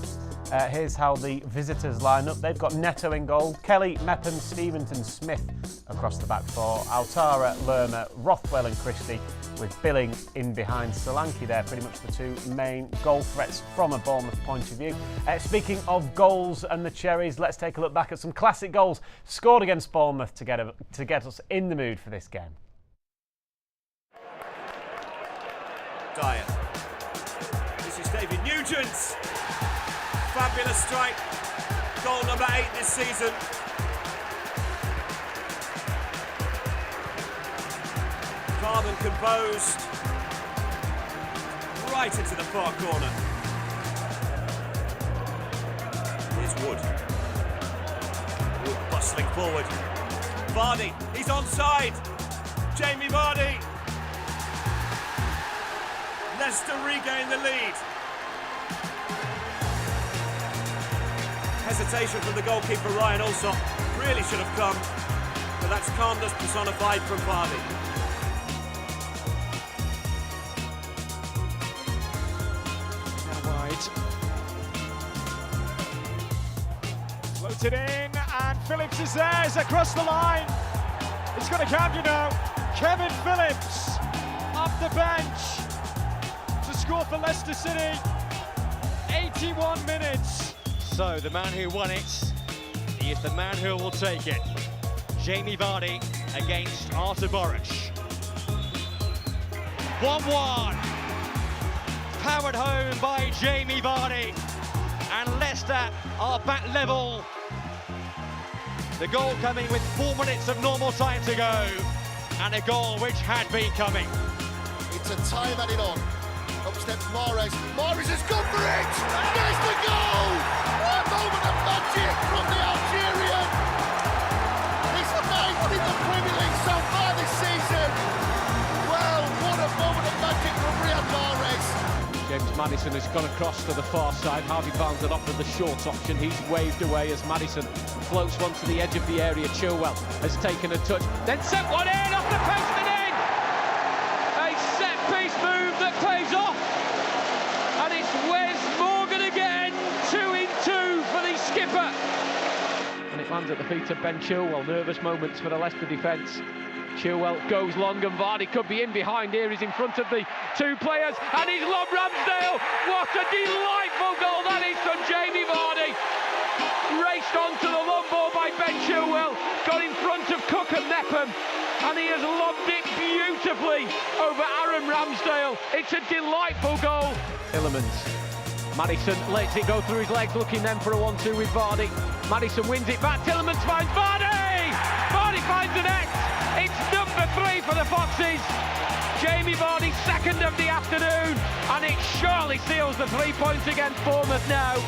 Here's how the visitors line up. They've got Neto in goal, Kelly, Mepham, Stevenson, Smith across the back four, Altara, Lerma, Rothwell and Christie, with Billing in behind Solanke there, pretty much the two main goal threats from a Bournemouth point of view. Speaking of goals and the Cherries, let's take a look back at some classic goals scored against Bournemouth to get us in the mood for this game. Dyer. This is David Nugent's fabulous strike. Goal number 8 this season. Calm and composed. Right into the far corner. Here's Wood. Wood bustling forward. Vardy, he's onside. Jamie Vardy. Leicester regain the lead. Hesitation from the goalkeeper Ryan Alsop really should have come, but that's calmness personified from Vardy. Now wide. Floated in, and Phillips is there. Is across the line. He's got a count, you know. Kevin Phillips off the bench to score for Leicester City. 81 minutes. So the man who won it, he is the man who will take it. Jamie Vardy against Artur Boruc. 1-1. Powered home by Jamie Vardy. And Leicester are back level. The goal coming with 4 minutes of normal time to go. And a goal which had been coming. It's a time added on. Up steps Mahrez. Mahrez has gone for it! There's the goal! A moment of magic from the Algerian. His 9th in the Premier League so far this season. Well, what a moment of magic from Riyad Mahrez. James Maddison has gone across to the far side. Harvey Barnes had offered the short option. He's waved away as Maddison floats one to the edge of the area. Chilwell has taken a touch, then sent one in off the post and in! A set-piece move that pays off. And it's Wes Morgan again, 2 in 2 for the skipper. And it lands at the feet of Ben Chilwell. Nervous moments for the Leicester defence. Chilwell goes long and Vardy could be in behind here. He's in front of the two players and he's lobbed Ramsdale. What a delightful goal that is from Jamie Vardy. Raced onto the long ball by Ben Chilwell. Got in front of Cook and Mepham and he has lobbed it beautifully over Aaron Ramsdale. It's a delightful goal. Tielemans. Maddison lets it go through his legs, looking then for a 1-2 with Vardy. Maddison wins it back. Tielemans finds Vardy. Vardy finds the net. It's number 3 for the Foxes. Jamie Vardy, second of the afternoon, and it surely seals the 3 points against Bournemouth now.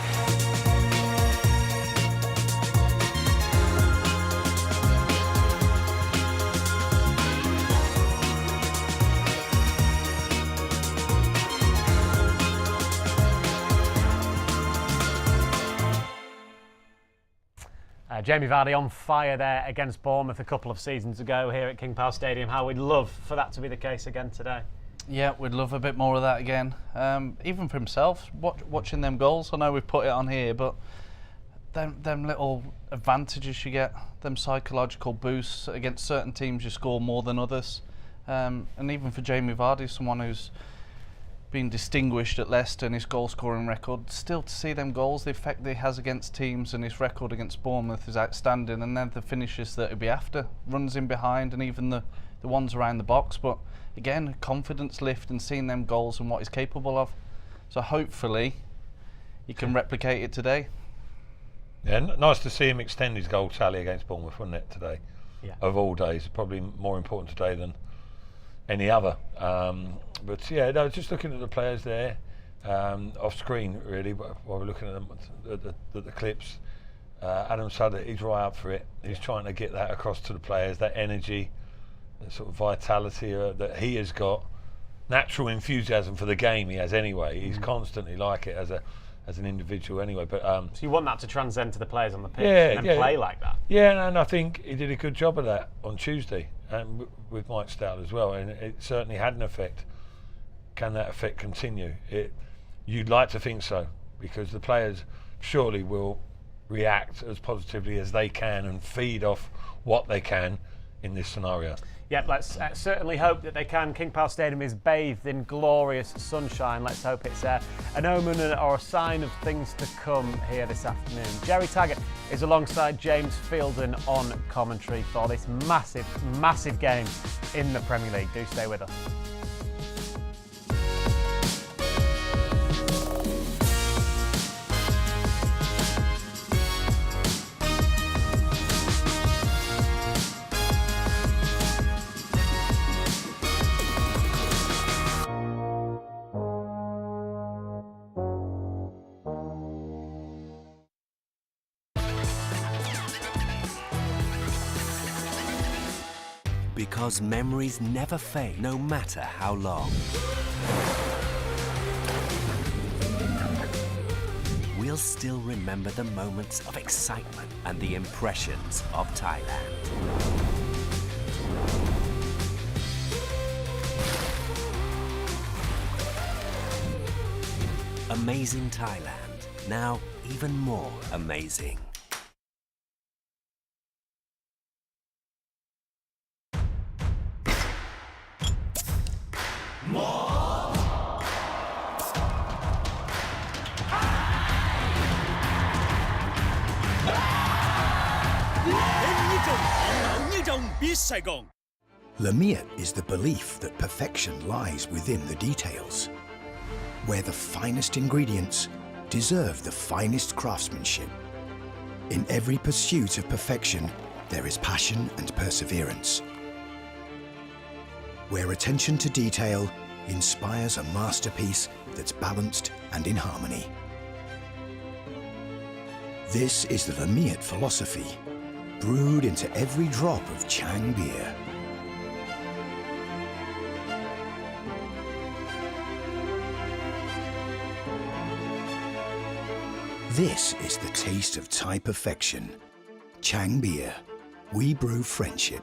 Jamie Vardy on fire there against Bournemouth a couple of seasons ago here at King Power Stadium. How we'd love for that to be the case again today. Yeah, we'd love a bit more of that again. Even for himself, watching them goals. I know we've put it on here, but them little advantages you get, them psychological boosts against certain teams, you score more than others. And even for Jamie Vardy, someone who's been distinguished at Leicester and his goal scoring record, still to see them goals, the effect that he has against teams and his record against Bournemouth is outstanding. And then the finishes that he'll be after, runs in behind and even the ones around the box. But again, confidence lift and seeing them goals and what he's capable of. So hopefully he can replicate it today. Yeah, nice to see him extend his goal tally against Bournemouth, wasn't it, today? Yeah. Of all days, probably more important today than any other. But yeah, no, just looking at the players there, off screen really, while we're looking at them, at the clips. Adam Sutter, he's right up for it. He's trying to get that across to the players, that energy, that sort of vitality that he has got, natural enthusiasm for the game he has anyway. He's constantly like it as an individual anyway. But so you want that to transcend to the players on the pitch and play like that. Yeah, and I think he did a good job of that on Tuesday, and with Mike Stout as well. And it certainly had an effect. Can that effect continue? You'd like to think so, because the players surely will react as positively as they can and feed off what they can in this scenario. Yeah, let's certainly hope that they can. King Power Stadium is bathed in glorious sunshine. Let's hope it's an omen or a sign of things to come here this afternoon. Jerry Taggart is alongside James Fielden on commentary for this massive, massive game in the Premier League. Do stay with us. Because memories never fade, no matter how long. We'll still remember the moments of excitement and the impressions of Thailand. Amazing Thailand, now even more amazing. Lamiet is the belief that perfection lies within the details, where the finest ingredients deserve the finest craftsmanship. In every pursuit of perfection, there is passion and perseverance, where attention to detail inspires a masterpiece that's balanced and in harmony. This is the Lamiet philosophy, brewed into every drop of Chang beer. This is the taste of Thai perfection. Chang beer. We brew friendship.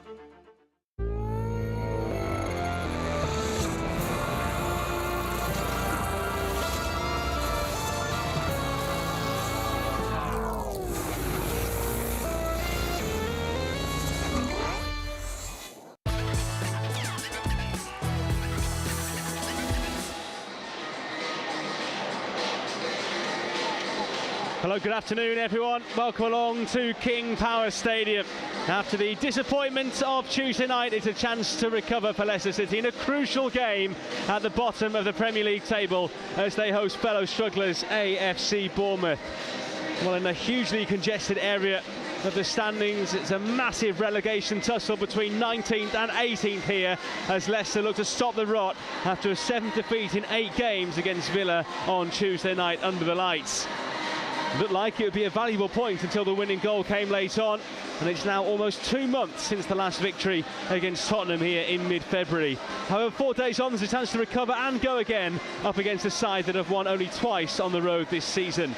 Hello, good afternoon everyone. Welcome along to King Power Stadium. After the disappointment of Tuesday night, it's a chance to recover for Leicester City in a crucial game at the bottom of the Premier League table as they host fellow strugglers AFC Bournemouth. Well, in a hugely congested area of the standings, it's a massive relegation tussle between 19th and 18th here as Leicester look to stop the rot after a 7th defeat in 8 games against Villa on Tuesday night under the lights. Looked like it would be a valuable point until the winning goal came late on, and it's now almost 2 months since the last victory against Tottenham here in mid-February. However, 4 days on, there's a chance to recover and go again up against a side that have won only twice on the road this season.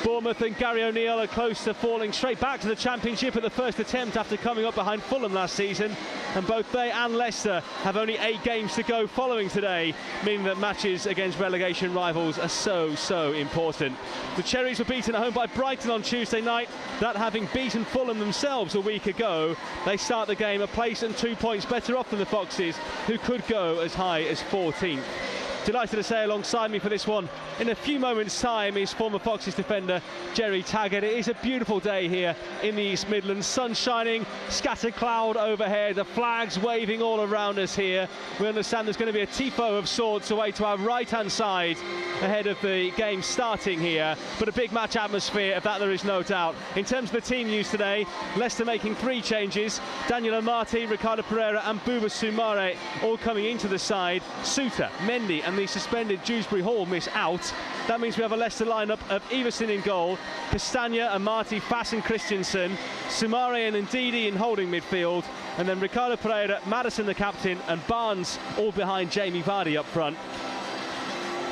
Bournemouth and Gary O'Neill are close to falling straight back to the Championship at the first attempt after coming up behind Fulham last season, and both they and Leicester have only 8 games to go following today, meaning that matches against relegation rivals are so important. The Cherries were beaten at home by Brighton on Tuesday night. That having beaten Fulham themselves a week ago, they start the game a place and 2 points better off than the Foxes, who could go as high as 14th. Delighted to say alongside me for this one, in a few moments' time, is former Foxes defender Jerry Taggart. It is a beautiful day here in the East Midlands, sun shining, scattered cloud overhead, the flags waving all around us here. We understand there's going to be a tifo of sorts away to our right-hand side ahead of the game starting here, but a big match atmosphere, of that there is no doubt. In terms of the team news today, Leicester making 3 changes, Daniel Amati, Ricardo Pereira and Buba Soumare all coming into the side. Suter, Mendy and the suspended Dewsbury Hall miss out. That means we have a Leicester lineup of Everson in goal, Castagna, Amati, Fass and Christensen, Soumare and Ndidi in holding midfield, and then Ricardo Pereira, Maddison the captain and Barnes all behind Jamie Vardy up front.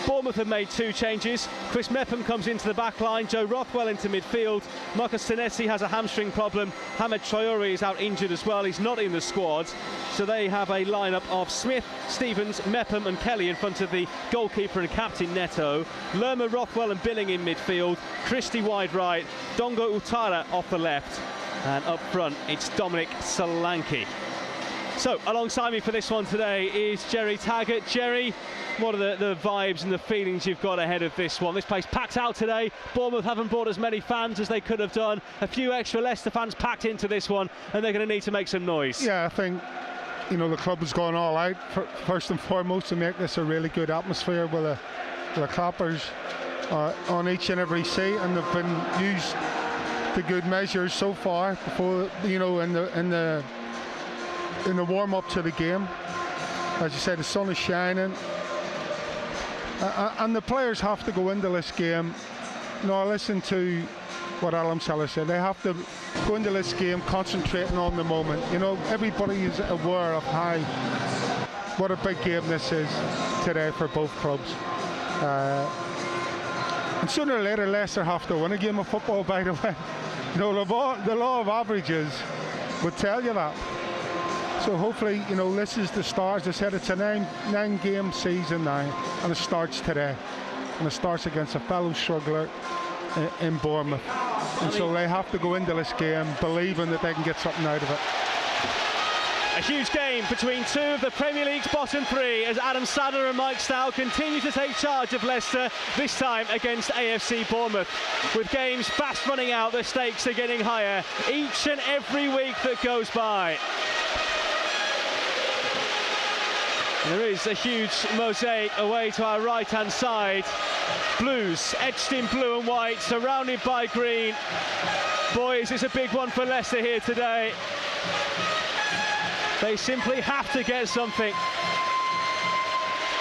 Bournemouth have made 2 changes. Chris Mepham comes into the back line, Joe Rothwell into midfield. Marcus Senesi has a hamstring problem. Hamed Traore is out injured as well. He's not in the squad. So they have a lineup of Smith, Stevens, Mepham and Kelly in front of the goalkeeper and captain Neto. Lerma, Rothwell and Billing in midfield. Christie wide right. Dongo Utara off the left. And up front, it's Dominic Solanke. So, alongside me for this one today is Jerry Taggart. Jerry, what are the vibes and the feelings you've got ahead of this one? This place packed out today. Bournemouth haven't brought as many fans as they could have done. A few extra Leicester fans packed into this one, and they're going to need to make some noise. Yeah, I think, you know, the club has gone all out, first and foremost, to make this a really good atmosphere with the clappers on each and every seat, and they've been used to good measures so far before, you know, in the warm-up to the game. As you said, the sun is shining, and the players have to go into this game. You know, I listened to what Alan Sellers said. They have to go into this game concentrating on the moment. You know, everybody is aware of what a big game this is today for both clubs. And sooner or later, Leicester have to win a game of football, by the way. You know, the law of averages would tell you that. So hopefully, you know, this is the start. As I said, it's a nine-game season now, and it starts today. And it starts against a fellow struggler in Bournemouth. And so they have to go into this game believing that they can get something out of it. A huge game between 2 of the Premier League's bottom 3 as Adam Sadler and Mike Stow continue to take charge of Leicester, this time against AFC Bournemouth. With games fast running out, the stakes are getting higher each and every week that goes by. There is a huge mosaic away to our right-hand side. Blues etched in blue and white, surrounded by green. Boys, it's a big one for Leicester here today. They simply have to get something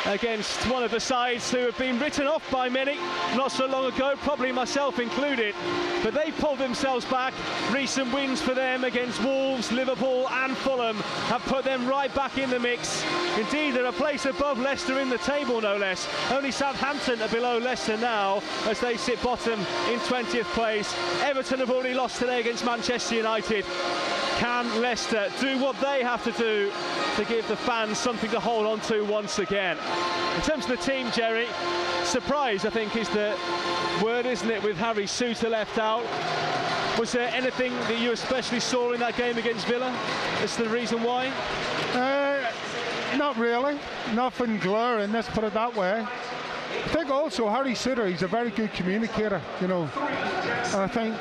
against one of the sides who have been written off by many not so long ago, probably myself included. But they pulled themselves back. Recent wins for them against Wolves, Liverpool and Fulham have put them right back in the mix. Indeed, they're a place above Leicester in the table, no less. Only Southampton are below Leicester now as they sit bottom in 20th place. Everton have already lost today against Manchester United. Can Leicester do what they have to do to give the fans something to hold on to once again? In terms of the team, Jerry, surprise I think is the word, isn't it, with Harry Souttar left out. Was there anything that you especially saw in that game against Villa as the reason why? Not really, nothing glaring, let's put it that way. I think also Harry Souttar, he's a very good communicator, you know, and I think,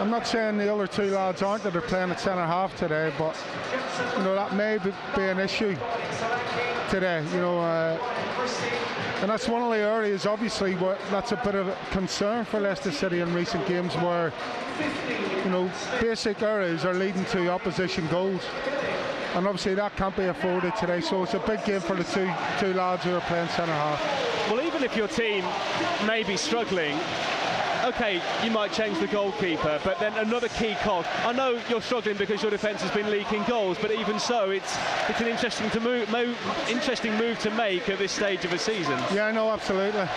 I'm not saying the other 2 lads aren't that are playing at centre half today, but you know that may be an issue today, you know, and that's one of the areas obviously where that's a bit of a concern for Leicester City in recent games, where you know basic errors are leading to opposition goals, and obviously that can't be afforded today. So it's a big game for the two lads who are playing centre half. Well, even if your team may be struggling, okay, you might change the goalkeeper, but then another key cog. I know you're struggling because your defence has been leaking goals, but even so, it's an interesting move to make at this stage of a season. Yeah, no, absolutely.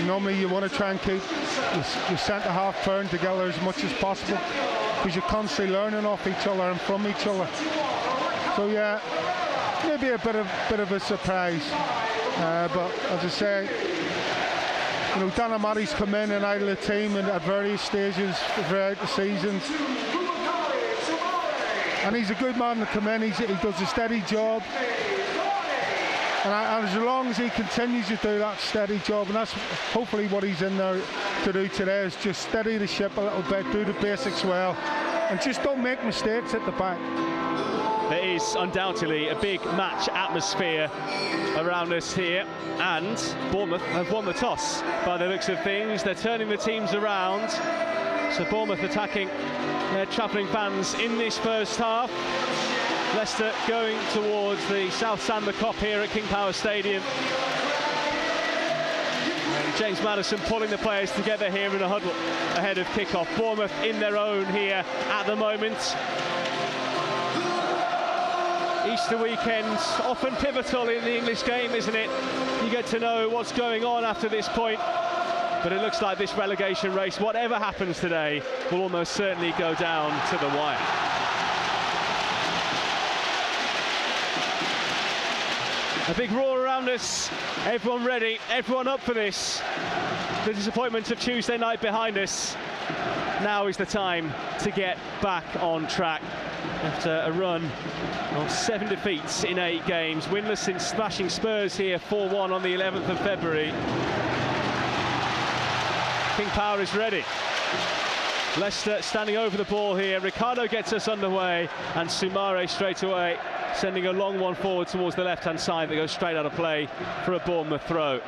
Normally you want to try and keep your centre half pairing together as much as possible, because you're constantly learning off each other and from each other. So yeah, maybe a bit of a surprise, but as I say, you know, Dan Amary's come in and out of the team at various stages throughout the seasons, and he's a good man to come in. He does a steady job, and as long as he continues to do that steady job, and that's hopefully what he's in there to do today, is just steady the ship a little bit, do the basics well, and just don't make mistakes at the back. There is undoubtedly a big match atmosphere around us here, and Bournemouth have won the toss by the looks of things. They're turning the teams around, so Bournemouth attacking their travelling fans in this first half. Leicester going towards the South Sandler Kop here at King Power Stadium. And James Maddison pulling the players together here in a huddle ahead of kick-off. Bournemouth in their own here at the moment. Easter weekend, often pivotal in the English game, isn't it? You get to know what's going on after this point. But it looks like this relegation race, whatever happens today, will almost certainly go down to the wire. A big roar around us, everyone ready, everyone up for this. The disappointment of Tuesday night behind us. Now is the time to get back on track. After a run of 7 defeats in 8 games, winless since smashing Spurs here 4-1 on the 11th of February. King Power is ready. Leicester standing over the ball here. Ricardo gets us underway, and Soumare straight away sending a long one forward towards the left-hand side that goes straight out of play for a Bournemouth throw.